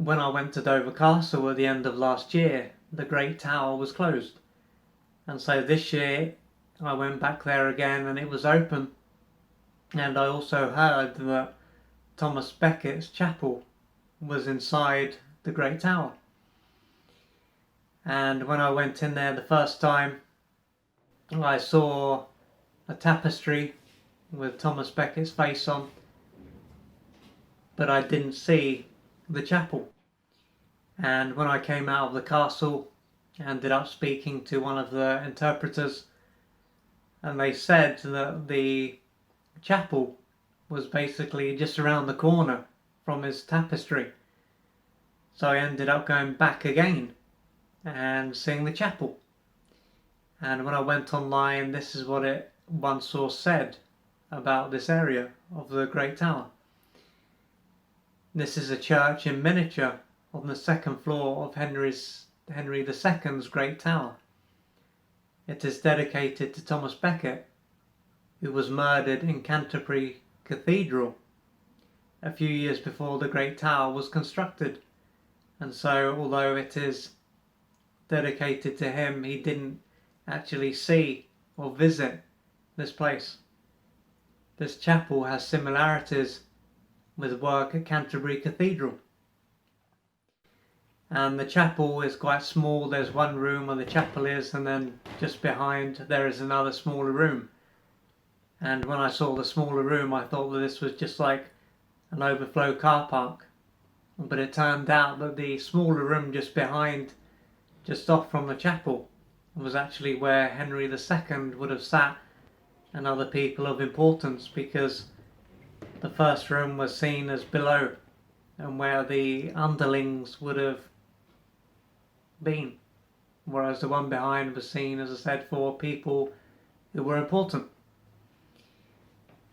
when I went to Dover Castle at the end of last year, the Great Tower was closed. And so this year I went back there again and it was open. And I also heard that Thomas Becket's chapel was inside the Great Tower. And when I went in there the first time, I saw a tapestry with Thomas Becket's face on, but I didn't see the chapel. And when I came out of the castle, I ended up speaking to one of the interpreters, and they said that the chapel was basically just around the corner from his tapestry. So I ended up going back again and seeing the chapel. And when I went online, this is what one source said about this area of the Great Tower. This is a church in miniature on the second floor of Henry II's Great Tower. It is dedicated to Thomas Becket, who was murdered in Canterbury Cathedral a few years before the Great Tower was constructed. And so, although it is dedicated to him, he didn't actually see or visit this place. This chapel has similarities with work at Canterbury Cathedral. And the chapel is quite small. There's one room where the chapel is, and then just behind there is another smaller room. And when I saw the smaller room, I thought that this was just like an overflow car park. But it turned out that the smaller room just behind, just off from the chapel, was actually where Henry II would have sat and other people of importance, because the first room was seen as below and where the underlings would have been, whereas the one behind was seen, as I said, for people who were important.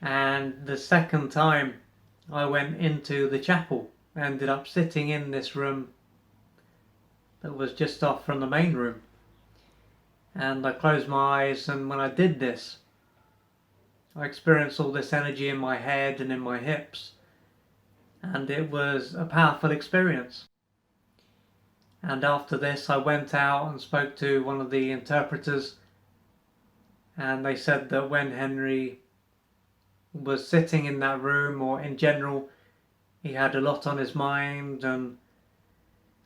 And the second time I went into the chapel, I ended up sitting in this room that was just off from the main room. And I closed my eyes, and when I did this, I experienced all this energy in my head and in my hips, and it was a powerful experience. And after this, I went out and spoke to one of the interpreters, and they said that when Henry was sitting in that room, or in general, he had a lot on his mind, and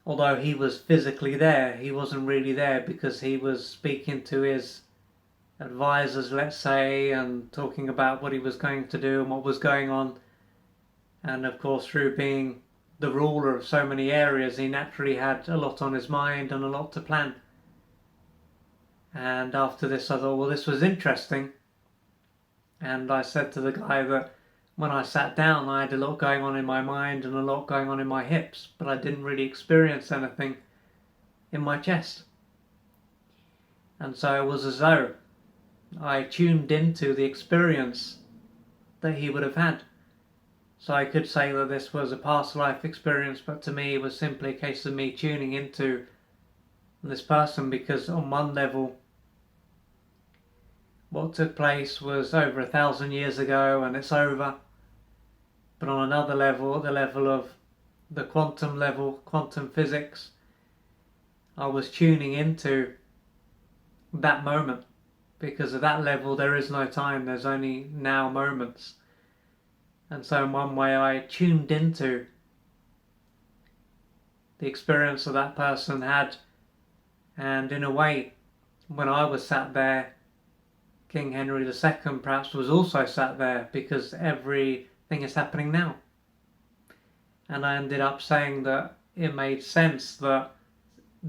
although he was physically there, he wasn't really there because he was speaking to his advisors, let's say, and talking about what he was going to do and what was going on. And of course, through being the ruler of so many areas, he naturally had a lot on his mind and a lot to plan. And after this, I thought, well, this was interesting. And I said to the guy that when I sat down, I had a lot going on in my mind and a lot going on in my hips, but I didn't really experience anything in my chest. And so it was as though I tuned into the experience that he would have had. So I could say that this was a past life experience, but to me it was simply a case of me tuning into this person, because on one level what took place was over 1,000 years ago and it's over. But on another level, the level of the quantum level, quantum physics, I was tuning into that moment, because at that level there is no time, there's only now moments. And so in one way I tuned into the experience that that person had, and in a way when I was sat there, King Henry II perhaps was also sat there, because everything is happening now. And I ended up saying that it made sense that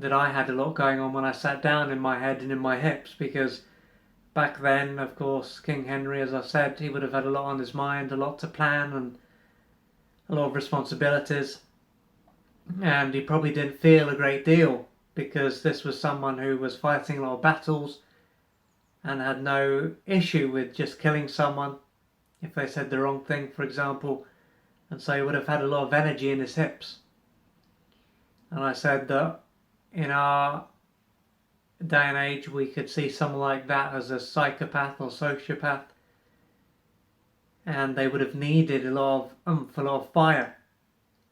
I had a lot going on when I sat down in my head and in my hips, because back then, of course, King Henry, as I said, he would have had a lot on his mind, a lot to plan and a lot of responsibilities. And he probably didn't feel a great deal, because this was someone who was fighting a lot of battles and had no issue with just killing someone if they said the wrong thing, for example. And so he would have had a lot of energy in his hips. And I said that in our day and age we could see someone like that as a psychopath or sociopath, and they would have needed a lot of oomph, a lot of fire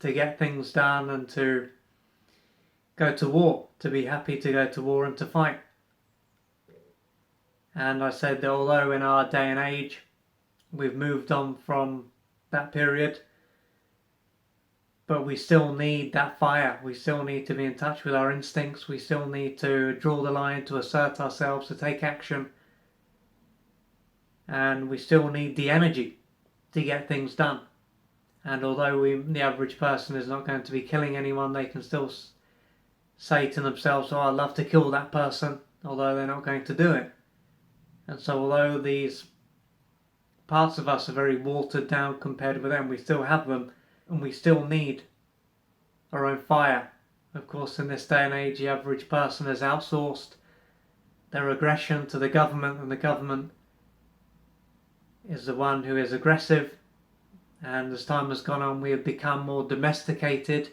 to get things done and to go to war, to be happy to go to war and to fight. And I said that although in our day and age we've moved on from that period, but we still need that fire. We still need to be in touch with our instincts. We still need to draw the line, to assert ourselves, to take action. And we still need the energy to get things done. And although the average person is not going to be killing anyone, they can still say to themselves, oh, I'd love to kill that person, although they're not going to do it. And so although these parts of us are very watered down compared with them, we still have them, and we still need our own fire. Of course, in this day and age, the average person has outsourced their aggression to the government, and the government is the one who is aggressive. And as time has gone on, we have become more domesticated,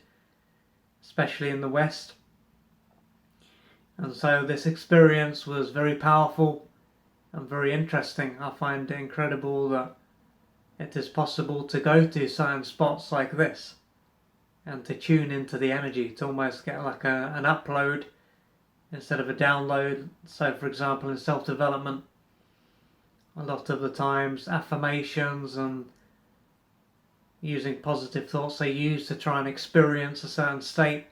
especially in the West. And so this experience was very powerful and very interesting. I find it incredible that it is possible to go to certain spots like this and to tune into the energy, to almost get like an upload instead of a download. So for example, in self-development, a lot of the times affirmations and using positive thoughts they use to try and experience a certain state.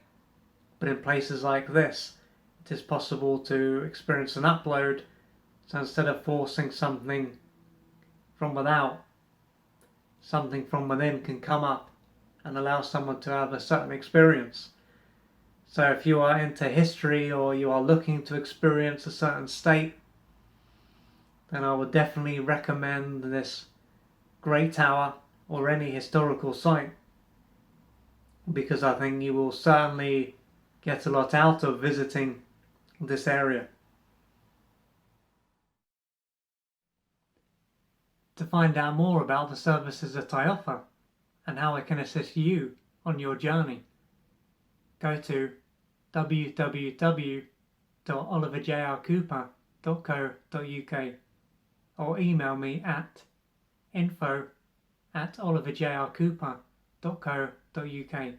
But in places like this, it is possible to experience an upload. So instead of forcing something from without, something from within can come up and allow someone to have a certain experience. So if you are into history or you are looking to experience a certain state, then I would definitely recommend this Great Tower or any historical site, because I think you will certainly get a lot out of visiting this area. To find out more about the services that I offer and how I can assist you on your journey, go to www.oliverjrcooper.co.uk or email me at info@oliverjrcooper.co.uk.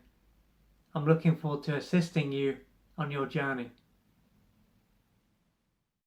I'm looking forward to assisting you on your journey.